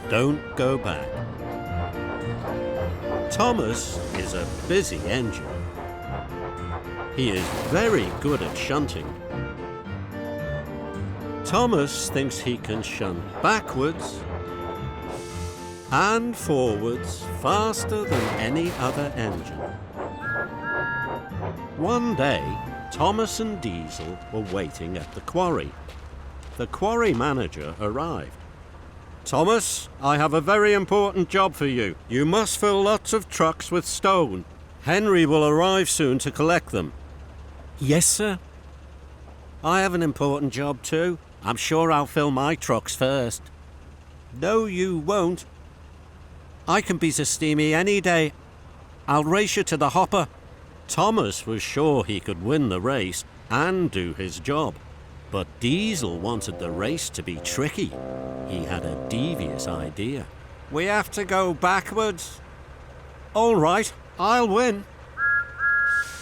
don't go back. Thomas is a busy engine. He is very good at shunting. Thomas thinks he can shunt backwards and forwards faster than any other engine. One day, Thomas and Diesel were waiting at the quarry. The quarry manager arrived. "Thomas, I have a very important job for you. You must fill lots of trucks with stone. Henry will arrive soon to collect them." "Yes, sir." "I have an important job too. I'm sure I'll fill my trucks first." "No, you won't. I can beat a steamy any day. I'll race you to the hopper." Thomas was sure he could win the race and do his job. But Diesel wanted the race to be tricky. He had a devious idea. "We have to go backwards." "All right, I'll win."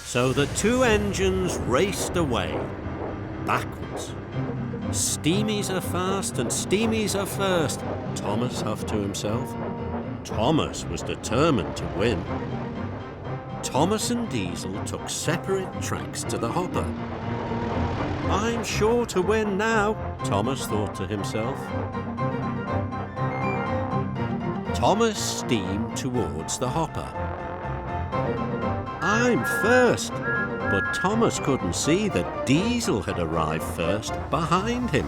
So the two engines raced away, backwards. "Steamies are fast and steamies are first," Thomas huffed to himself. Thomas was determined to win. Thomas and Diesel took separate tracks to the hopper. "I'm sure to win now," Thomas thought to himself. Thomas steamed towards the hopper. "I'm first," but Thomas couldn't see that Diesel had arrived first behind him.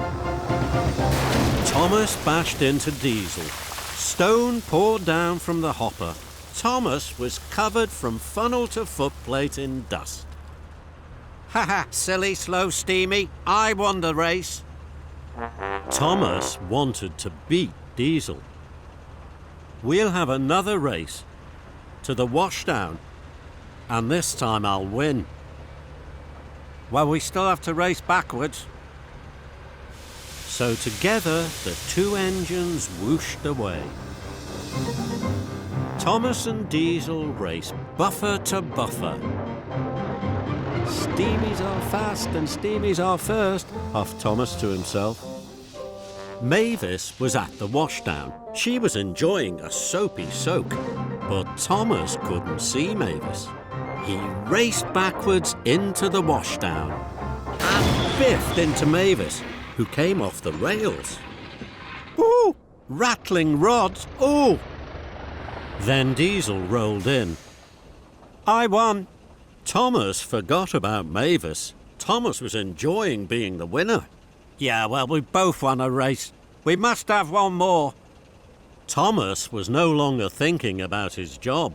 Thomas bashed into Diesel. Stone poured down from the hopper. Thomas was covered from funnel to footplate in dust. "Ha ha, silly slow steamy, I won the race." Thomas wanted to beat Diesel. "We'll have another race to the washdown, and this time I'll win." "Well, we still have to race backwards." So together the two engines whooshed away. Thomas and Diesel raced buffer to buffer. "Steamies are fast and steamies are first," huffed Thomas to himself. Mavis was at the washdown. She was enjoying a soapy soak, but Thomas couldn't see Mavis. He raced backwards into the washdown and biffed into Mavis, who came off the rails. "Ooh! Rattling rods! Ooh!" Then Diesel rolled in. "I won." Thomas forgot about Mavis. Thomas was enjoying being the winner. "Yeah, well, we both won a race. We must have one more." Thomas was no longer thinking about his job.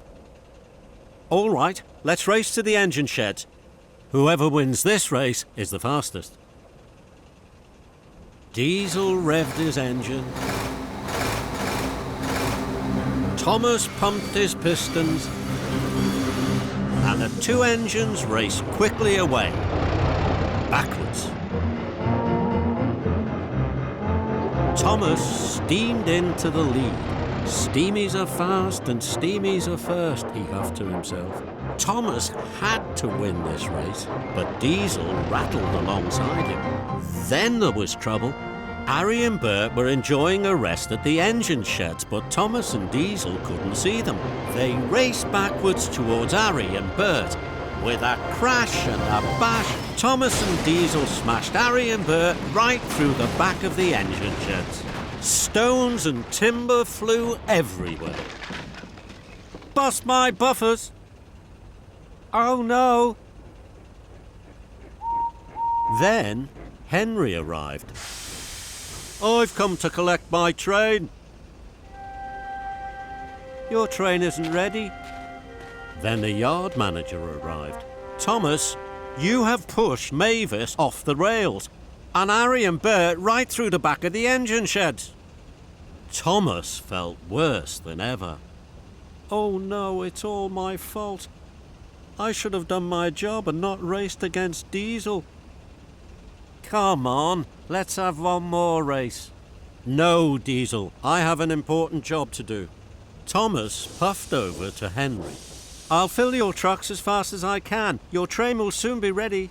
"All right, let's race to the engine sheds. Whoever wins this race is the fastest." Diesel revved his engine. Thomas pumped his pistons, and the two engines raced quickly away, backwards. Thomas steamed into the lead. "Steamies are fast and steamies are first," he huffed to himself. Thomas had to win this race, but Diesel rattled alongside him. Then there was trouble. Harry and Bert were enjoying a rest at the engine sheds, but Thomas and Diesel couldn't see them. They raced backwards towards Harry and Bert. With a crash and a bash, Thomas and Diesel smashed Harry and Bert right through the back of the engine sheds. Stones and timber flew everywhere. "Bust my buffers!" "Oh no!" Then Henry arrived. "I've come to collect my train." "Your train isn't ready." Then the yard manager arrived. "Thomas, you have pushed Mavis off the rails, and Harry and Bert right through the back of the engine sheds." Thomas felt worse than ever. "Oh no, it's all my fault. I should have done my job and not raced against Diesel." "Come on, let's have one more race." "No, Diesel, I have an important job to do." Thomas puffed over to Henry. "I'll fill your trucks as fast as I can. Your train will soon be ready."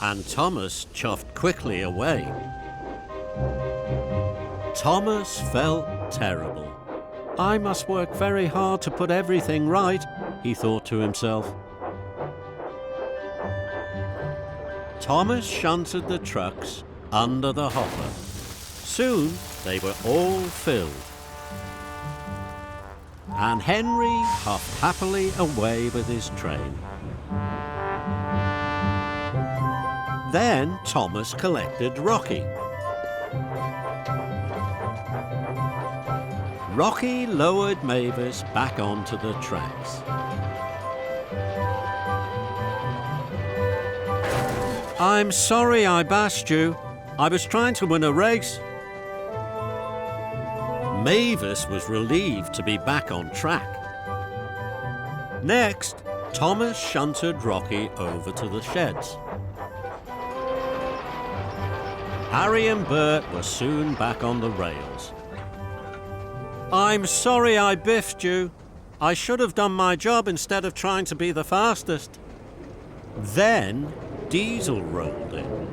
And Thomas chuffed quickly away. Thomas felt terrible. I must work very hard to put everything right, he thought to himself. Thomas shunted the trucks under the hopper. Soon they were all filled. And Henry huffed happily away with his train. Then Thomas collected Rocky. Rocky lowered Mavis back onto the tracks. I'm sorry I bashed you. I was trying to win a race. Mavis was relieved to be back on track. Next, Thomas shunted Rocky over to the sheds. Harry and Bert were soon back on the rails. I'm sorry I biffed you. I should have done my job instead of trying to be the fastest. Then Diesel rolled in.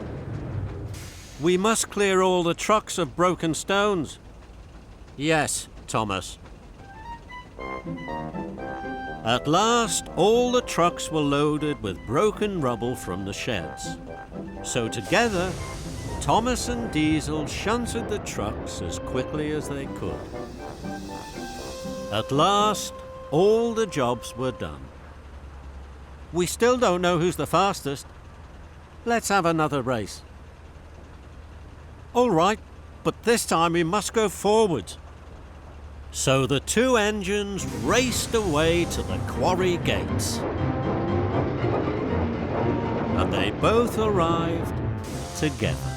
We must clear all the trucks of broken stones. Yes, Thomas. At last, all the trucks were loaded with broken rubble from the sheds. So together, Thomas and Diesel shunted the trucks as quickly as they could. At last, all the jobs were done. We still don't know who's the fastest. Let's have another race. All right, but this time we must go forward. So the two engines raced away to the quarry gates. And they both arrived together.